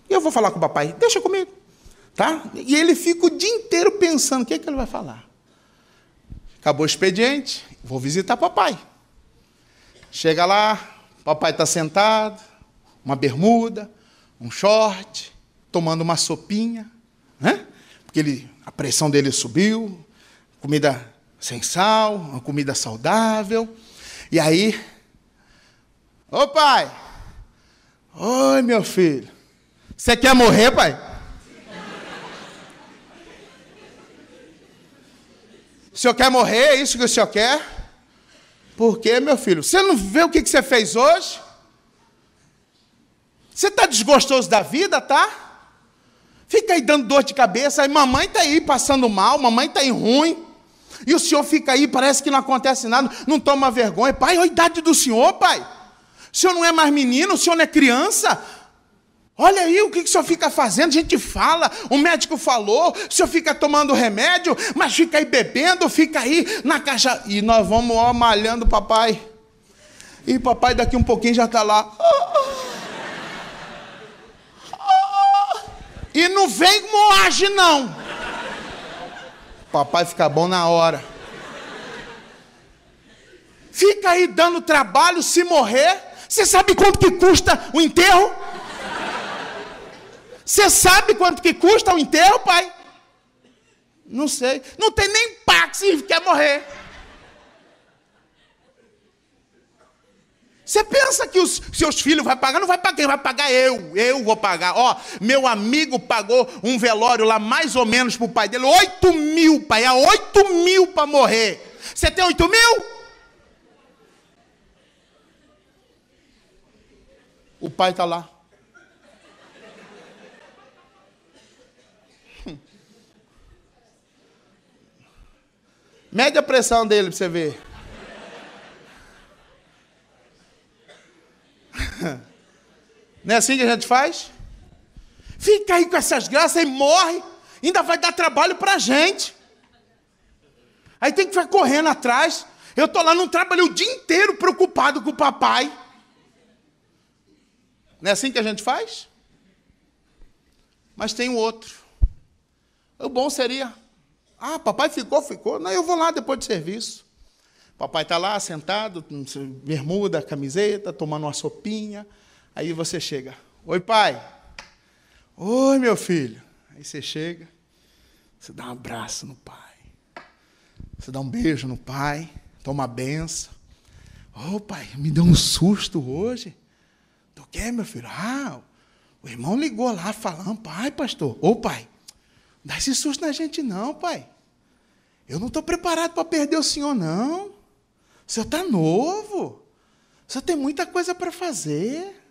Eu vou falar com o papai, deixa comigo. Tá? E ele fica o dia inteiro pensando, o que ele vai falar? Acabou o expediente, vou visitar papai. Chega lá, papai está sentado, uma bermuda, um short, tomando uma sopinha, né? Porque a pressão dele subiu, comida sem sal, uma comida saudável. E aí, ô pai, oi meu filho, você quer morrer, pai? O senhor quer morrer? É isso que o senhor quer? Por quê, meu filho? Você não vê o que você fez hoje? Você está desgostoso da vida, tá? Fica aí dando dor de cabeça, aí mamãe está aí passando mal, mamãe está aí ruim, e o senhor fica aí, parece que não acontece nada, não toma vergonha. Pai, olha a idade do senhor, pai. O senhor não é mais menino, o senhor não é criança. Olha aí o que o senhor fica fazendo, a gente fala, o médico falou, o senhor fica tomando remédio, mas fica aí bebendo, fica aí na caixa. E nós vamos malhando o papai. E papai daqui um pouquinho já está lá. E não vem como age, não. Papai fica bom na hora. Fica aí dando trabalho, se morrer. Você sabe quanto que custa o enterro? Você sabe quanto que custa o enterro, pai? Não sei. Não tem nem pago se quer morrer. Você pensa que os seus filhos vão pagar? Não vai pagar, quem vai pagar eu. Eu vou pagar. Ó, meu amigo pagou um velório lá mais ou menos pro pai dele. 8 mil, pai. É 8 mil para morrer. Você tem 8 mil? O pai está lá. Mede a pressão dele para você ver. Não é assim que a gente faz? Fica aí com essas graças e morre. Ainda vai dar trabalho para a gente. Aí tem que ficar correndo atrás. Eu estou lá, não trabalhei o dia inteiro preocupado com o papai. Não é assim que a gente faz? Mas tem o outro. O bom seria, papai ficou. Não, eu vou lá depois do serviço. Papai está lá sentado, bermuda, camiseta, tomando uma sopinha. Aí você chega. Oi, pai. Oi, meu filho. Aí você chega, você dá um abraço no pai. Você dá um beijo no pai, toma a benção. Ô, pai, me deu um susto hoje. Do quê, meu filho? O irmão ligou lá falando, pai, pastor. Ô, pai, não dá esse susto na gente não, pai. Eu não estou preparado para perder o senhor, não. O senhor está novo. O senhor tem muita coisa para fazer.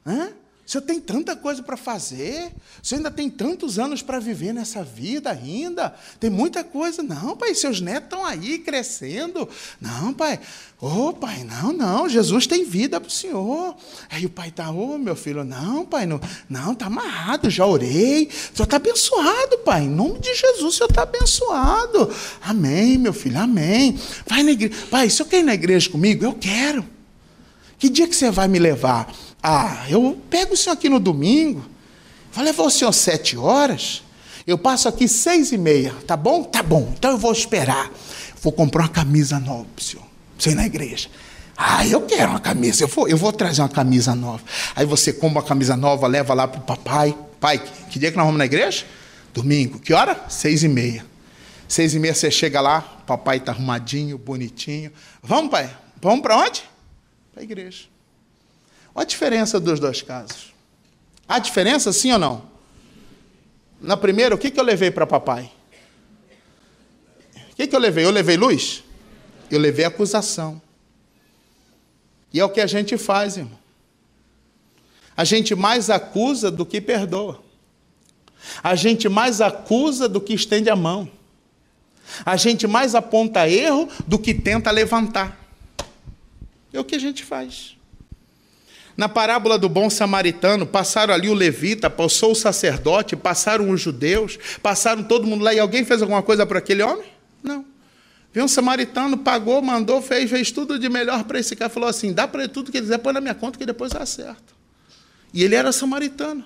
O senhor tem tanta coisa para fazer. O senhor ainda tem tantos anos para viver nessa vida ainda. Tem muita coisa. Não, pai, seus netos estão aí crescendo. Não, pai. Ô, pai, não. Jesus tem vida para o senhor. Aí o pai está, meu filho, não, pai, não, está amarrado, já orei. O senhor está abençoado, pai. Em nome de Jesus, o senhor está abençoado. Amém, meu filho, amém. Vai na igreja. Pai, o senhor quer ir na igreja comigo? Eu quero. Que dia que você vai me levar? Eu pego o senhor aqui no domingo, vou levar o senhor 7 horas, eu passo aqui 6h30, tá bom? Tá bom, então eu vou esperar. Vou comprar uma camisa nova para o senhor ir na igreja. Eu quero uma camisa, eu vou trazer uma camisa nova. Aí você compra uma camisa nova, leva lá para o papai. Pai, que dia que nós vamos na igreja? Domingo. Que hora? 6h30. 6h30 você chega lá, o papai está arrumadinho, bonitinho. Vamos, pai? Vamos para onde? Para a igreja. Olha a diferença dos dois casos. Há diferença, sim ou não? Na primeira, o que eu levei para papai? O que eu levei? Eu levei luz? Eu levei acusação. E é o que a gente faz, irmão. A gente mais acusa do que perdoa. A gente mais acusa do que estende a mão. A gente mais aponta erro do que tenta levantar. É o que a gente faz. Na parábola do bom samaritano, passaram ali o levita, passou o sacerdote, passaram os judeus, passaram todo mundo lá, e alguém fez alguma coisa para aquele homem? Não. Veio um samaritano, pagou, mandou, fez tudo de melhor para esse cara, falou assim, dá para ele tudo que ele quiser, põe na minha conta que depois dá certo. E ele era samaritano,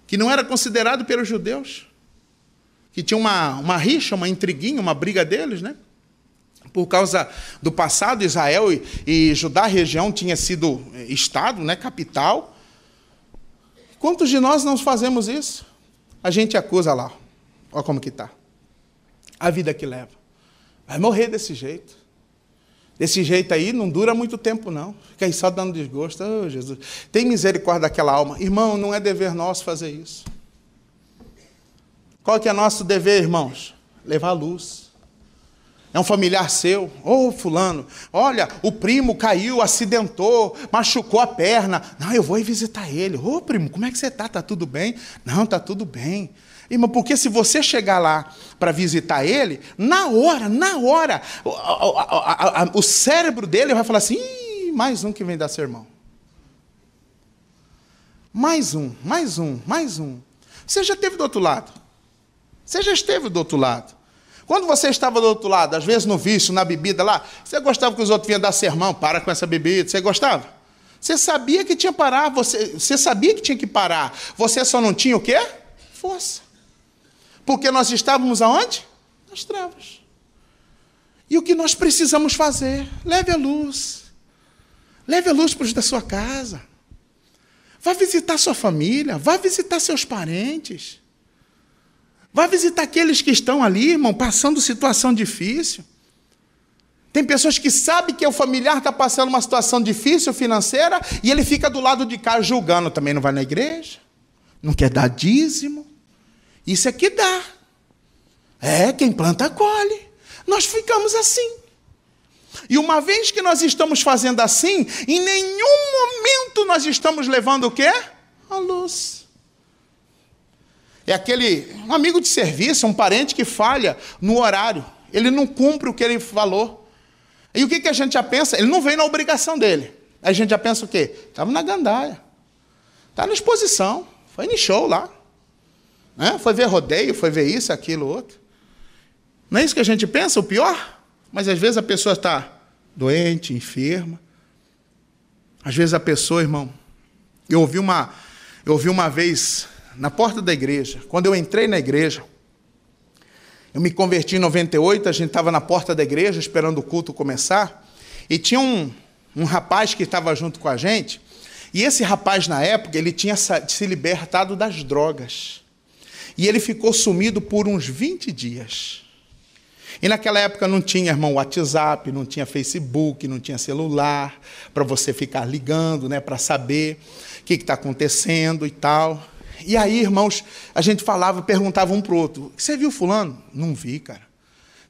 que não era considerado pelos judeus, que tinha uma rixa, uma intriguinha, uma briga deles, né? Por causa do passado, Israel e Judá, a região tinha sido estado, né, capital. Quantos de nós não fazemos isso? A gente acusa lá. Olha como que está. A vida que leva. Vai morrer desse jeito. Desse jeito aí não dura muito tempo, não. Fica aí só dando desgosto. Oh, Jesus. Tem misericórdia daquela alma. Irmão, não é dever nosso fazer isso. Qual que é nosso dever, irmãos? Levar a luz. É um familiar seu, fulano, olha, o primo caiu, acidentou, machucou a perna. Não, eu vou ir visitar ele. Primo, como é que você está? Está tudo bem? Não, está tudo bem. Irmão, porque se você chegar lá para visitar ele, na hora, o cérebro dele vai falar assim, mais um que vem dar sermão. Mais um. Você já esteve do outro lado? Você já esteve do outro lado? Quando você estava do outro lado, às vezes no vício, na bebida lá, você gostava que os outros vinham dar sermão, para com essa bebida, você gostava? Você sabia que tinha que parar, você sabia que tinha que parar, você só não tinha o quê? Força. Porque nós estávamos aonde? Nas trevas. E o que nós precisamos fazer? Leve a luz. Leve a luz para os da sua casa. Vá visitar sua família, vá visitar seus parentes. Vá visitar aqueles que estão ali, irmão, passando situação difícil. Tem pessoas que sabem que o familiar está passando uma situação difícil financeira e ele fica do lado de cá julgando. Também não vai na igreja, não quer dar dízimo. Isso é que dá. Quem planta, colhe. Nós ficamos assim. E uma vez que nós estamos fazendo assim, em nenhum momento nós estamos levando o quê? A luz. É um amigo de serviço, um parente que falha no horário. Ele não cumpre o que ele falou. E o que a gente já pensa? Ele não veio na obrigação dele. Aí a gente já pensa o quê? Estava na gandaia. Está na exposição. Foi em show lá. Né? Foi ver rodeio, foi ver isso, aquilo, outro. Não é isso que a gente pensa, o pior? Mas às vezes a pessoa está doente, enferma. Às vezes a pessoa, irmão... Eu ouvi uma vez na porta da igreja. Quando eu entrei na igreja, eu me converti em 98, a gente estava na porta da igreja esperando o culto começar. E tinha um rapaz que estava junto com a gente. E esse rapaz, na época, ele tinha se libertado das drogas. E ele ficou sumido por uns 20 dias. E naquela época não tinha, irmão, WhatsApp, não tinha Facebook, não tinha celular, para você ficar ligando, né, para saber o que está acontecendo e tal. E aí, irmãos, a gente falava, perguntava um para o outro, você viu fulano? Não vi, cara.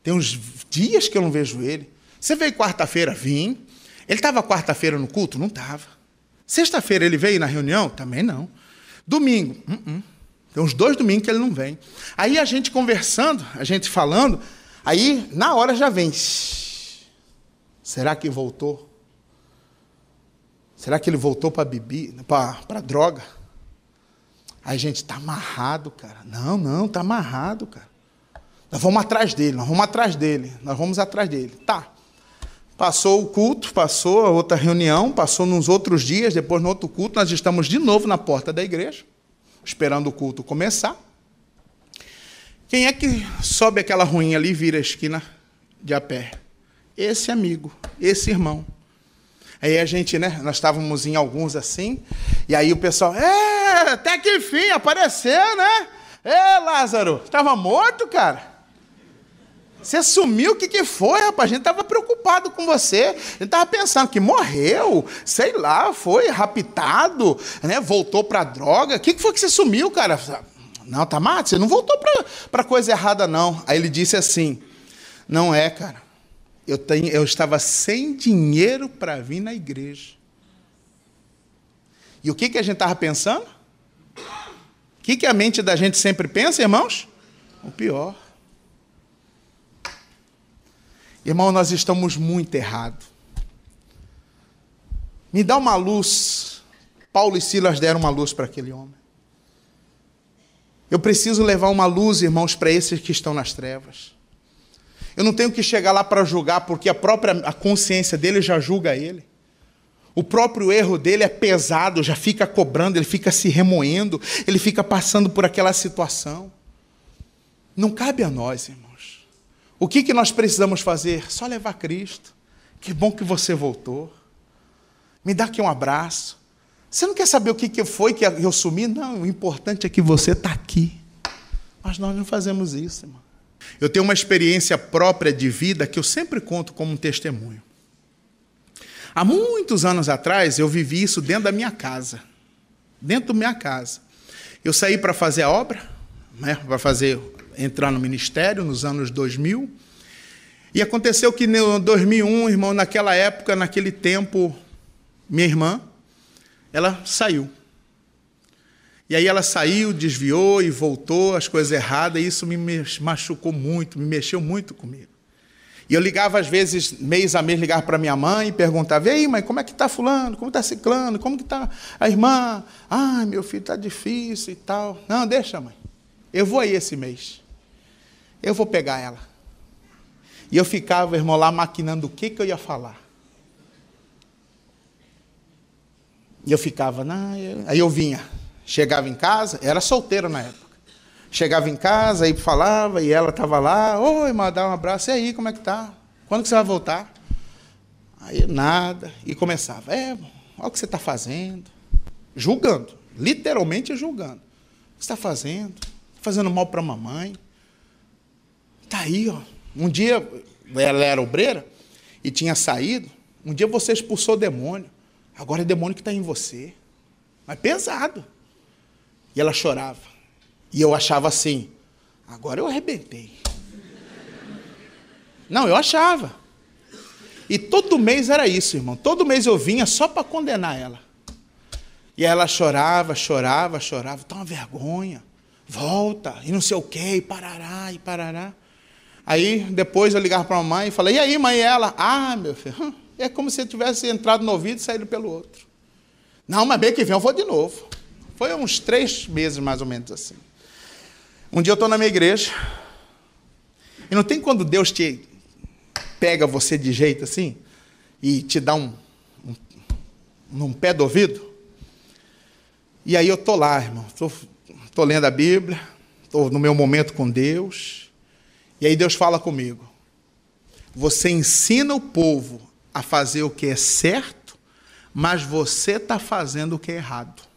Tem uns dias que eu não vejo ele. Você veio quarta-feira? Vim. Ele estava quarta-feira no culto? Não estava. Sexta-feira ele veio na reunião? Também não. Domingo? Tem uns 2 domingos que ele não vem. Aí a gente conversando, a gente falando, aí na hora já vem. Será que voltou? Será que ele voltou para bebida, para droga? Aí a gente está amarrado, cara. Não, está amarrado, cara. Nós vamos atrás dele. Tá. Passou o culto, passou a outra reunião, passou nos outros dias, depois no outro culto, nós estamos de novo na porta da igreja, esperando o culto começar. Quem é que sobe aquela ruinha ali e vira a esquina de a pé? Esse amigo, esse irmão. Aí a gente, né, nós estávamos em alguns assim, e aí o pessoal, até que enfim, apareceu, né? Lázaro, estava morto, cara? Você sumiu, o que foi, rapaz? A gente estava preocupado com você, a gente estava pensando que morreu, sei lá, foi raptado, né? Voltou para a droga, o que foi que você sumiu, cara? Não, tá mato, você não voltou para coisa errada, não. Aí ele disse assim, não é, cara. Eu estava sem dinheiro para vir na igreja. E o que a gente estava pensando? O que a mente da gente sempre pensa, irmãos? O pior. Irmão, nós estamos muito errados. Me dá uma luz. Paulo e Silas deram uma luz para aquele homem. Eu preciso levar uma luz, irmãos, para esses que estão nas trevas. Eu não tenho que chegar lá para julgar, porque a consciência dele já julga ele. O próprio erro dele é pesado, já fica cobrando, ele fica se remoendo, ele fica passando por aquela situação. Não cabe a nós, irmãos. O que nós precisamos fazer? Só levar Cristo. Que bom que você voltou. Me dá aqui um abraço. Você não quer saber o que foi que eu sumi? Não, o importante é que você está aqui. Mas nós não fazemos isso, irmão. Eu tenho uma experiência própria de vida que eu sempre conto como um testemunho. Há muitos anos atrás, eu vivi isso dentro da minha casa. Dentro da minha casa. Eu saí para fazer a obra, né, entrar no ministério nos anos 2000. E aconteceu que em 2001, irmão, naquela época, naquele tempo, minha irmã, ela saiu. E aí ela saiu, desviou e voltou, as coisas erradas, e isso me machucou muito, me mexeu muito comigo. E eu ligava, às vezes, mês a mês, ligava para minha mãe e perguntava, e aí, mãe, como é que está fulano? Como está ciclano? Como que está a irmã? Ah, meu filho, está difícil e tal. Não, deixa, mãe. Eu vou aí esse mês. Eu vou pegar ela. E eu ficava, irmão, lá maquinando o que eu ia falar. E eu ficava, aí eu vinha. Chegava em casa, era solteiro na época. Chegava em casa, aí falava, e ela estava lá, oi, irmã, dá um abraço, e aí, como é que tá? Quando que você vai voltar? Aí, nada, e começava, olha o que você está fazendo. Julgando, literalmente julgando. O que você está fazendo? Fazendo mal para a mamãe. Está aí, ó. Um dia, ela era obreira, e tinha saído, um dia você expulsou o demônio, agora é demônio que está em você. Mas pesado. E ela chorava. E eu achava assim, agora eu arrebentei. Não, eu achava. E todo mês era isso, irmão. Todo mês eu vinha só para condenar ela. E ela chorava. Tá uma vergonha. Volta, e não sei o quê, e parará. Aí, depois eu ligava para a mamãe e falei, e aí, mãe, e ela? Ah, meu filho, é como se eu tivesse entrado no ouvido e saído pelo outro. Não, mas bem que vem, eu vou de novo. Foi uns 3 meses, mais ou menos assim. Um dia eu estou na minha igreja, e não tem quando Deus te pega você de jeito assim, e te dá num pé do ouvido? E aí eu estou lá, irmão, estou lendo a Bíblia, estou no meu momento com Deus, e aí Deus fala comigo: você ensina o povo a fazer o que é certo, mas você está fazendo o que é errado.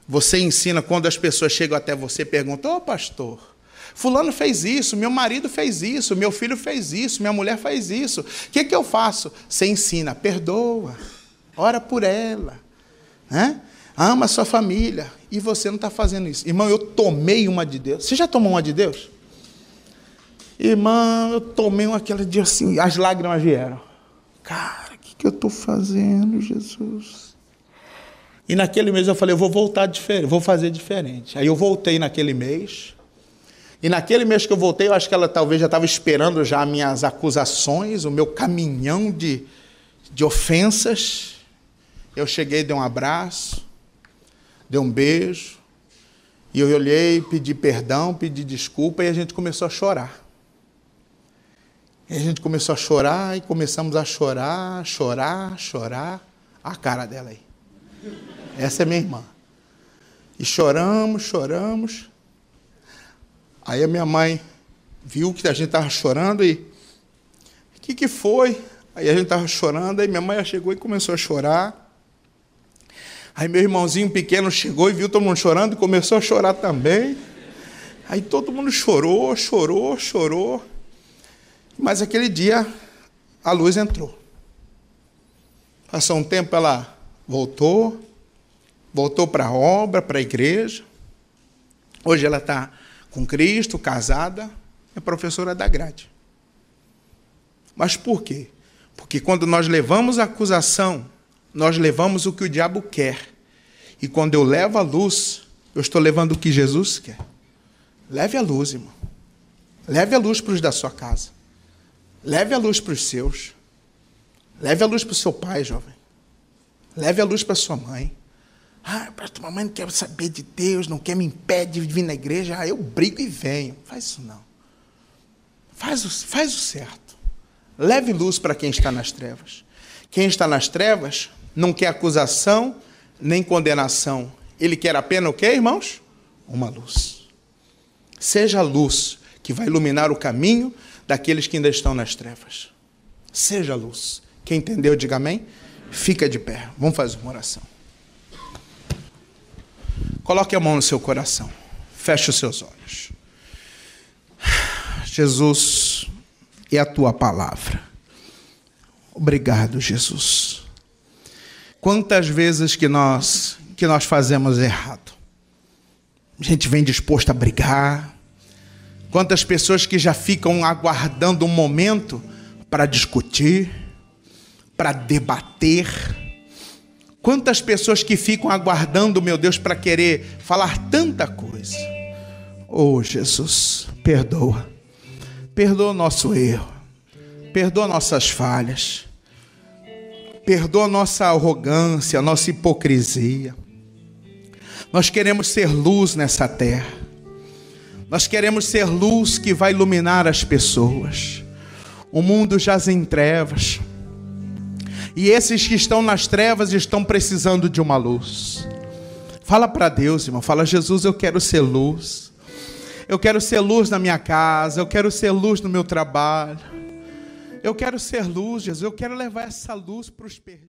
Você ensina quando as pessoas chegam até você e perguntam: ô pastor, fulano fez isso, meu marido fez isso, meu filho fez isso, minha mulher fez isso, o que eu faço? Você ensina: perdoa, ora por ela, né? Ama a sua família, e você não está fazendo isso. Irmão, eu tomei uma de Deus. Você já tomou uma de Deus? Irmão, eu tomei aquela de assim, as lágrimas vieram. Cara, o que eu estou fazendo, Jesus? E naquele mês eu falei: eu vou voltar diferente, vou fazer diferente. Aí eu voltei naquele mês. E naquele mês que eu voltei, eu acho que ela talvez já estava esperando já minhas acusações, o meu caminhão de ofensas. Eu cheguei, dei um abraço, dei um beijo, e eu olhei, pedi perdão, pedi desculpa, e a gente começou a chorar. E a gente começou a chorar, e começamos a chorar. A cara dela aí. Essa é minha irmã. E choramos. Aí a minha mãe viu que a gente estava chorando e... O que foi? Aí a gente estava chorando, aí minha mãe chegou e começou a chorar. Aí meu irmãozinho pequeno chegou e viu todo mundo chorando e começou a chorar também. Aí todo mundo chorou. Mas aquele dia a luz entrou. Passou um tempo, ela voltou para a obra, para a igreja. Hoje ela está com Cristo, casada, é professora da grade. Mas por quê? Porque quando nós levamos a acusação, nós levamos o que o diabo quer. E quando eu levo a luz, eu estou levando o que Jesus quer. Leve a luz, irmão. Leve a luz para os da sua casa. Leve a luz para os seus. Leve a luz para o seu pai, jovem. Leve a luz para a sua mãe. Ah, pastor, mamãe não quer saber de Deus, não quer me impedir de vir na igreja. Ah, eu brigo e venho. Faz isso não. Faz o certo. Leve luz para quem está nas trevas. Quem está nas trevas não quer acusação nem condenação. Ele quer apenas o quê, irmãos? Uma luz. Seja a luz que vai iluminar o caminho daqueles que ainda estão nas trevas. Seja a luz. Quem entendeu, diga amém. Fica de pé. Vamos fazer uma oração. Coloque a mão no seu coração. Feche os seus olhos. Jesus, é a tua palavra. Obrigado, Jesus. Quantas vezes que nós fazemos errado. A gente vem disposto a brigar. Quantas pessoas que já ficam aguardando um momento para discutir, para debater. Quantas pessoas que ficam aguardando, meu Deus, para querer falar tanta coisa. Oh, Jesus, perdoa. Perdoa o nosso erro. Perdoa nossas falhas. Perdoa nossa arrogância, nossa hipocrisia. Nós queremos ser luz nessa terra. Nós queremos ser luz que vai iluminar as pessoas. O mundo jaz em trevas. E esses que estão nas trevas estão precisando de uma luz. Fala para Deus, irmão. Fala: Jesus, eu quero ser luz. Eu quero ser luz na minha casa. Eu quero ser luz no meu trabalho. Eu quero ser luz, Jesus. Eu quero levar essa luz para os perdidos.